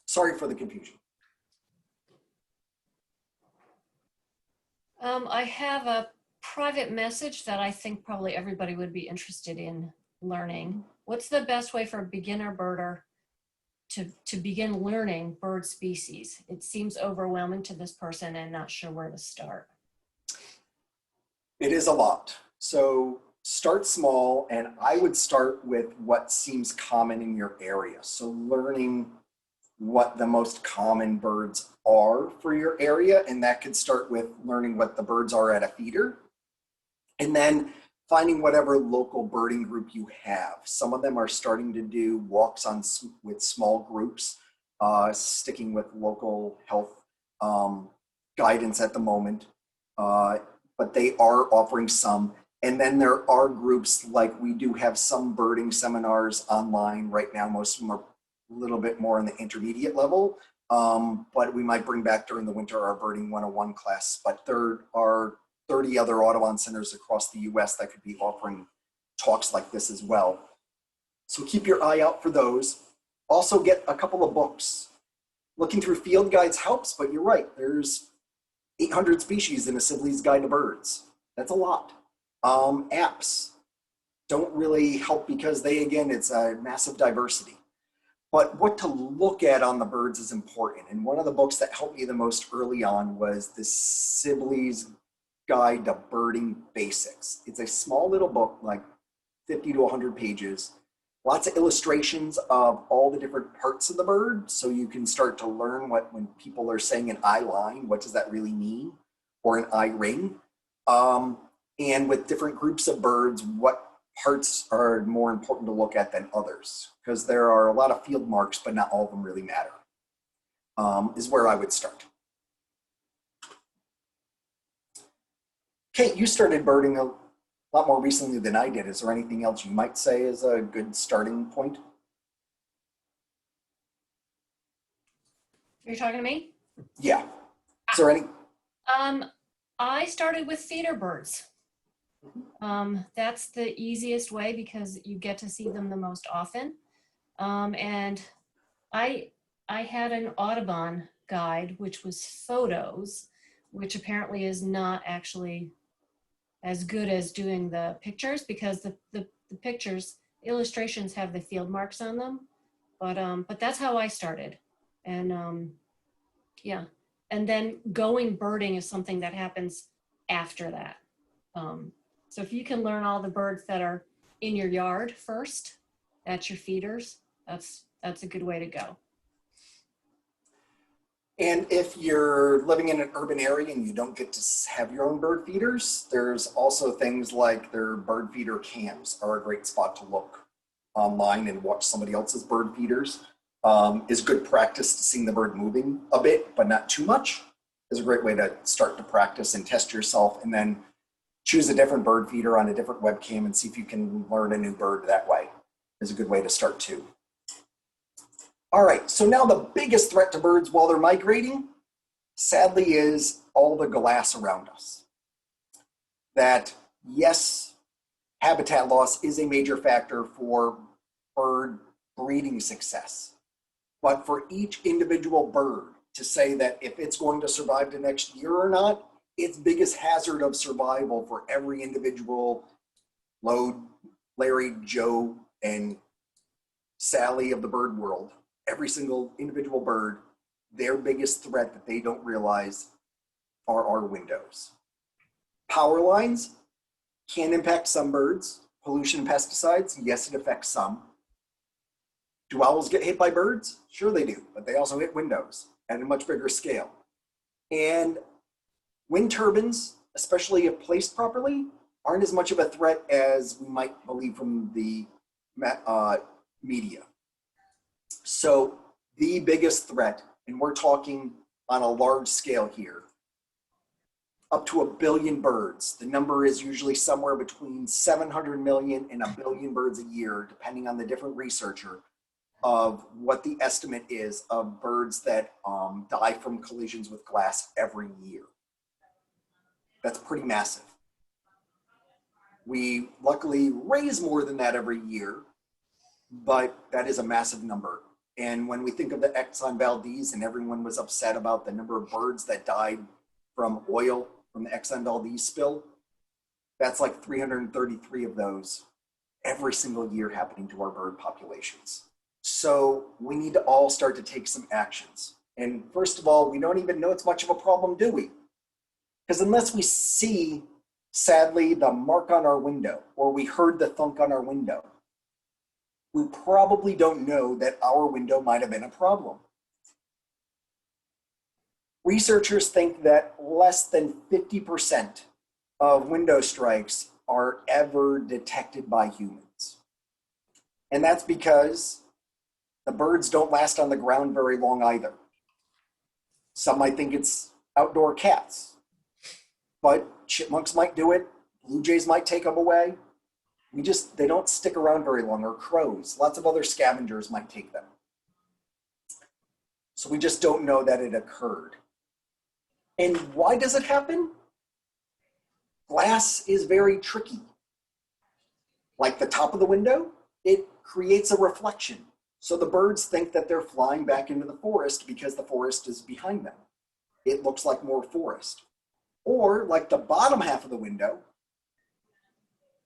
Sorry for the confusion. I have a private message that I think probably everybody would be interested in learning. What's the best way for a beginner birder to begin learning bird species? It seems overwhelming to this person and not sure where to start. It is a lot. So start small, and I would start with what seems common in your area. So learning what the most common birds are for your area. And that could start with learning what the birds are at a feeder. And then finding whatever local birding group you have. Some of them are starting to do walks with small groups, sticking with local health guidance at the moment. But they are offering some. And then there are groups, like we do have some birding seminars online right now. Most of them are a little bit more in the intermediate level, but we might bring back during the winter our birding 101 class. But there are 30 other Audubon centers across the US that could be offering talks like this as well. So keep your eye out for those. Also get a couple of books. Looking through field guides helps, but you're right, there's 800 species in a Sibley's Guide to Birds. That's a lot. Apps don't really help because it's a massive diversity. But what to look at on the birds is important. And one of the books that helped me the most early on was the Sibley's Guide to Birding Basics. It's a small little book, like 50 to 100 pages. Lots of illustrations of all the different parts of the bird, so you can start to learn when people are saying an eye line, what does that really mean? Or an eye ring. And with different groups of birds, what parts are more important to look at than others? Because there are a lot of field marks, but not all of them really matter, is where I would start. Kate, you started birding a lot more recently than I did. Is there anything else you might say is a good starting point? You're talking to me? Yeah. Is there any? I started with feeder birds. That's the easiest way because you get to see them the most often. And I had an Audubon guide, which was photos, which apparently is not actually as good as doing the pictures, because the pictures, illustrations have the field marks on them. But that's how I started. And yeah. And then going birding is something that happens after that. So if you can learn all the birds that are in your yard first, that's your feeders, that's a good way to go. And if you're living in an urban area and you don't get to have your own bird feeders, there's also things like their bird feeder cams are a great spot to look online and watch somebody else's bird feeders. Is good practice to seeing the bird moving a bit, but not too much. Is a great way to start to practice and test yourself, and then choose a different bird feeder on a different webcam and see if you can learn a new bird that way. Is a good way to start too. All right, so now the biggest threat to birds while they're migrating, sadly, is all the glass around us. That, yes, habitat loss is a major factor for bird breeding success. But for each individual bird to say that if it's going to survive the next year or not, its biggest hazard of survival for every individual Lode, Larry, Joe, and Sally of the bird world, every single individual bird, their biggest threat that they don't realize are our windows. Power lines can impact some birds. Pollution and pesticides, yes, it affects some. Do owls get hit by birds? Sure they do, but they also hit windows at a much bigger scale. And wind turbines, especially if placed properly, aren't as much of a threat as we might believe from the media. So the biggest threat, and we're talking on a large scale here, up to 1 billion birds. The number is usually somewhere between 700 million and 1 billion birds a year, depending on the different researcher, of what the estimate is of birds that die from collisions with glass every year. That's pretty massive. We luckily raise more than that every year, but that is a massive number. And when we think of the Exxon Valdez, and everyone was upset about the number of birds that died from oil from the Exxon Valdez spill, that's like 333 of those every single year happening to our bird populations. So we need to all start to take some actions. And first of all, we don't even know it's much of a problem, do we? Because unless we see, sadly, the mark on our window, or we heard the thunk on our window, we probably don't know that our window might have been a problem. Researchers think that less than 50% of window strikes are ever detected by humans. And that's because the birds don't last on the ground very long either. Some might think it's outdoor cats, but chipmunks might do it. Blue jays might take them away. They don't stick around very long, or crows. Lots of other scavengers might take them. So we just don't know that it occurred. And why does it happen? Glass is very tricky. Like the top of the window, it creates a reflection. So the birds think that they're flying back into the forest because the forest is behind them. It looks like more forest. Or like the bottom half of the window,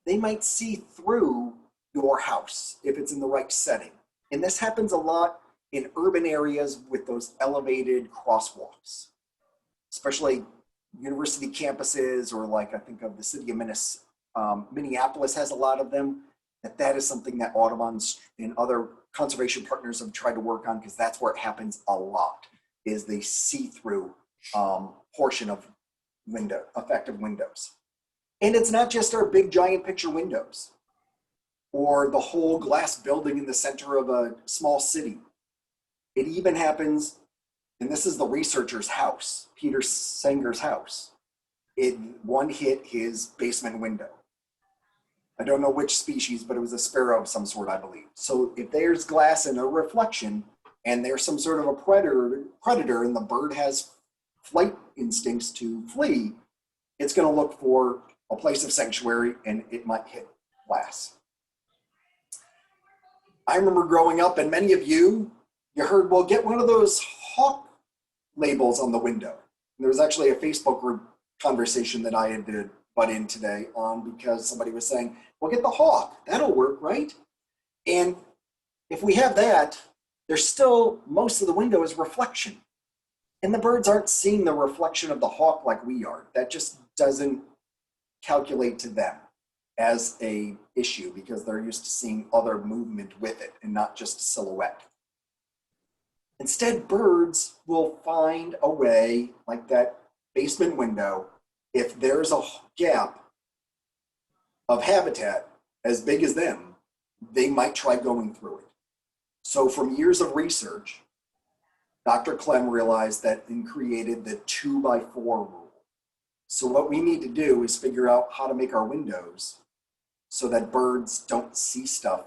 they might see through your house if it's in the right setting. And this happens a lot in urban areas with those elevated crosswalks, especially university campuses, or like I think of the city of Minneapolis has a lot of them. That is something that Audubon and other conservation partners have tried to work on, because that's where it happens a lot, is the see-through portion of effective windows. And it's not just our big giant picture windows or the whole glass building in the center of a small city. It even happens, and this is the researcher's house, Peter Sanger's house. One hit his basement window. I don't know which species, but it was a sparrow of some sort, I believe. So if there's glass and a reflection, and there's some sort of a predator, and the bird has flight instincts to flee, it's going to look for a place of sanctuary, and it might hit glass. I remember growing up, and many of you heard, well, get one of those hawk labels on the window. And there was actually a Facebook group conversation that I had to butt in today on, because somebody was saying, well, get the hawk, that'll work, right? And if we have that, there's still, most of the window is reflection. And the birds aren't seeing the reflection of the hawk like we are. That just doesn't calculate to them as a issue, because they're used to seeing other movement with it and not just a silhouette. Instead, birds will find a way, like that basement window, if there's a gap of habitat as big as them, they might try going through it. So from years of research, Dr. Clem realized that and created the 2x4 rule. So what we need to do is figure out how to make our windows so that birds don't see stuff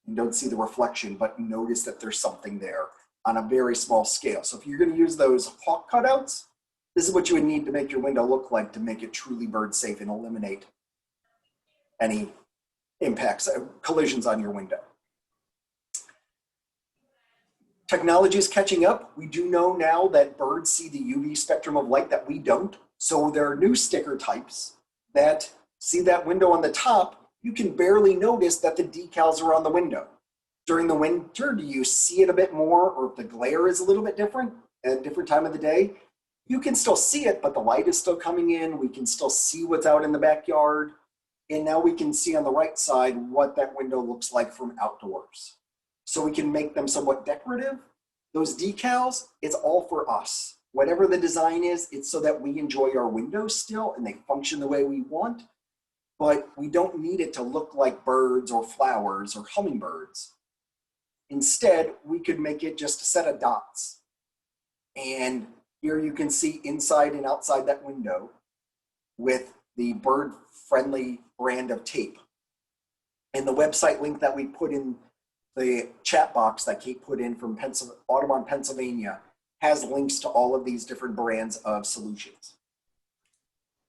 and don't see the reflection, but notice that there's something there on a very small scale. So if you're going to use those hawk cutouts, this is what you would need to make your window look like to make it truly bird safe and eliminate any impacts, collisions on your window. Technology is catching up. We do know now that birds see the UV spectrum of light that we don't. So there are new sticker types that see that window on the top. You can barely notice that the decals are on the window. During the winter, do you see it a bit more, or if the glare is a little bit different at a different time of the day? You can still see it, but the light is still coming in. We can still see what's out in the backyard. And now we can see on the right side what that window looks like from outdoors. So we can make them somewhat decorative. Those decals, it's all for us. Whatever the design is, it's so that we enjoy our windows still and they function the way we want, but we don't need it to look like birds or flowers or hummingbirds. Instead, we could make it just a set of dots. And here you can see inside and outside that window with the bird-friendly brand of tape. And the website link that we put in the chat box that Kate put in from Audubon, Pennsylvania, has links to all of these different brands of solutions.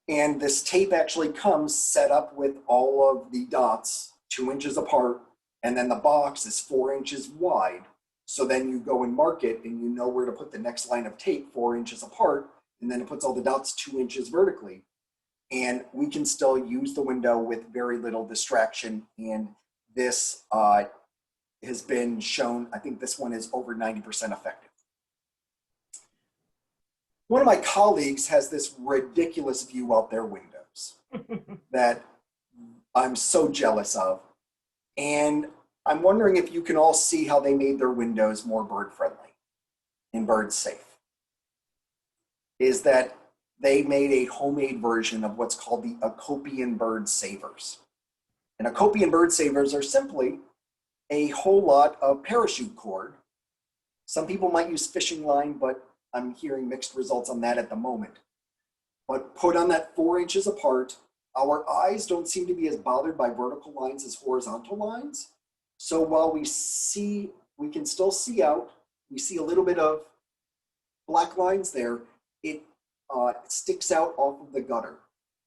And this tape actually comes set up with all of the dots 2 inches apart, and then the box is 4 inches wide. So then you go and mark it and you know where to put the next line of tape 4 inches apart, and then it puts all the dots 2 inches vertically. And we can still use the window with very little distraction. And this has been shown, I think this one is over 90% effective. One of my colleagues has this ridiculous view out their windows that I'm so jealous of. And I'm wondering if you can all see how they made their windows more bird friendly and bird safe. is that they made a homemade version of what's called the Acopian bird savers. And Acopian bird savers are simply a whole lot of parachute cord. Some people might use fishing line, but I'm hearing mixed results on that at the moment. But put on that 4 inches apart, our eyes don't seem to be as bothered by vertical lines as horizontal lines. So while we can still see out, we see a little bit of black lines there, it sticks out off of the gutter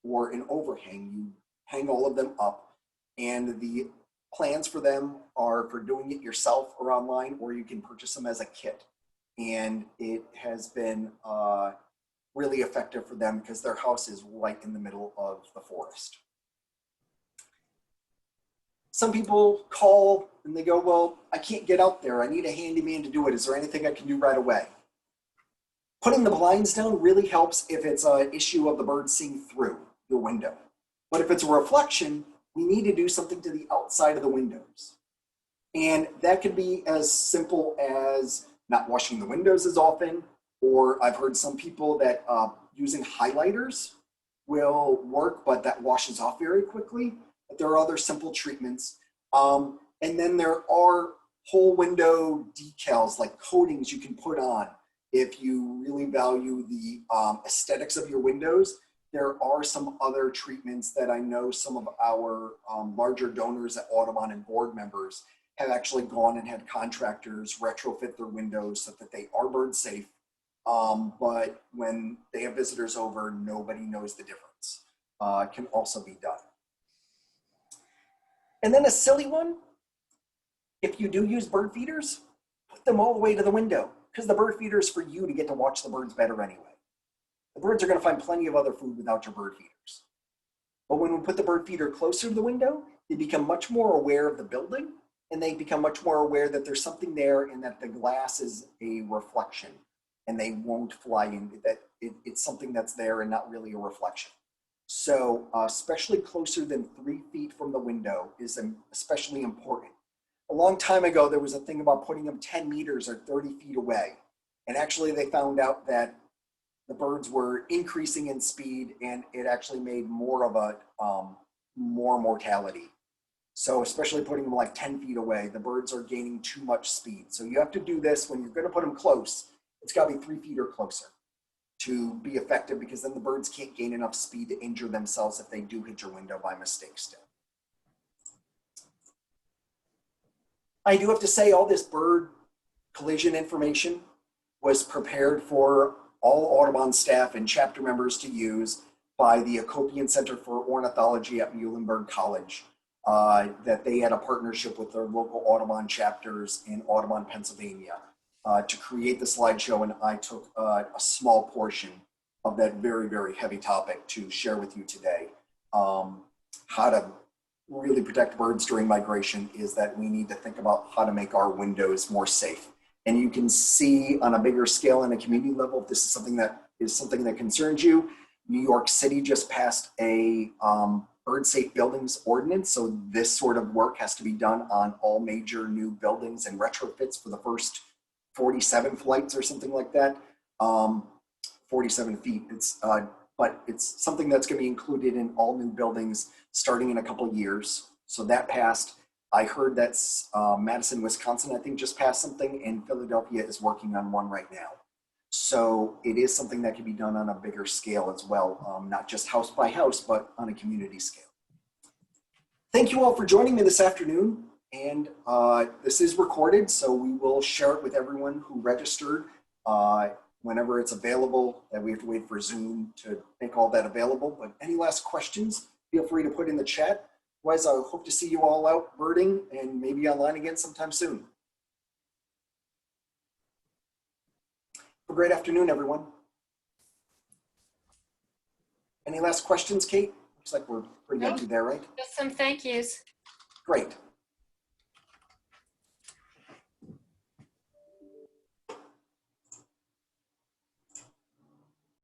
or an overhang. You hang all of them up, and the plans for them are for doing it yourself or online, or you can purchase them as a kit. And it has been really effective for them because their house is right in the middle of the forest. Some people call and they go, well, I can't get out there. I need a handyman to do it. Is there anything I can do right away? Putting the blinds down really helps if it's an issue of the bird seeing through the window. But if it's a reflection, we need to do something to the outside of the windows. And that could be as simple as not washing the windows as often, or I've heard some people that using highlighters will work, but that washes off very quickly. But there are other simple treatments. And then there are whole window decals, like coatings you can put on if you really value the aesthetics of your windows. There are some other treatments that I know some of our larger donors at Audubon and board members have actually gone and had contractors retrofit their windows so that they are bird safe. But when they have visitors over, nobody knows the difference. It can also be done. And then a silly one, if you do use bird feeders, put them all the way to the window, because the bird feeder is for you to get to watch the birds better anyway. The birds are going to find plenty of other food without your bird feeders. But when we put the bird feeder closer to the window, they become much more aware of the building, and they become much more aware that there's something there and that the glass is a reflection, and they won't fly in, that it's something that's there and not really a reflection. So especially closer than 3 feet from the window is especially important. A long time ago, there was a thing about putting them 10 meters or 30 feet away. And actually they found out that the birds were increasing in speed, and it actually made more of a, more mortality. So especially putting them like 10 feet away, the birds are gaining too much speed. So you have to do this when you're gonna put them close. It's gotta be 3 feet or closer to be effective, because then the birds can't gain enough speed to injure themselves if they do hit your window by mistake still. I do have to say, all this bird collision information was prepared for all Audubon staff and chapter members to use by the Acopian Center for Ornithology at Muhlenberg College, that they had a partnership with their local Audubon chapters in Audubon, Pennsylvania, to create the slideshow, and I took a small portion of that very, very heavy topic to share with you today. How to really protect birds during migration is that we need to think about how to make our windows more safe. And you can see on a bigger scale and a community level, if this is something that concerns you. New York City just passed a bird safe buildings ordinance. So this sort of work has to be done on all major new buildings and retrofits for the first 47 flights or something like that. 47 feet, but it's something that's gonna be included in all new buildings starting in a couple of years. So that passed. I heard that's Madison, Wisconsin, I think just passed something, and Philadelphia is working on one right now. So it is something that can be done on a bigger scale as well, not just house by house, but on a community scale. Thank you all for joining me this afternoon. And this is recorded, so we will share it with everyone who registered whenever it's available. And we have to wait for Zoom to make all that available. But any last questions, feel free to put in the chat. Otherwise, I hope to see you all out birding and maybe online again sometime soon. Have a great afternoon, everyone. Any last questions, Kate? Looks like we're pretty empty there, right? Just some thank yous. Great.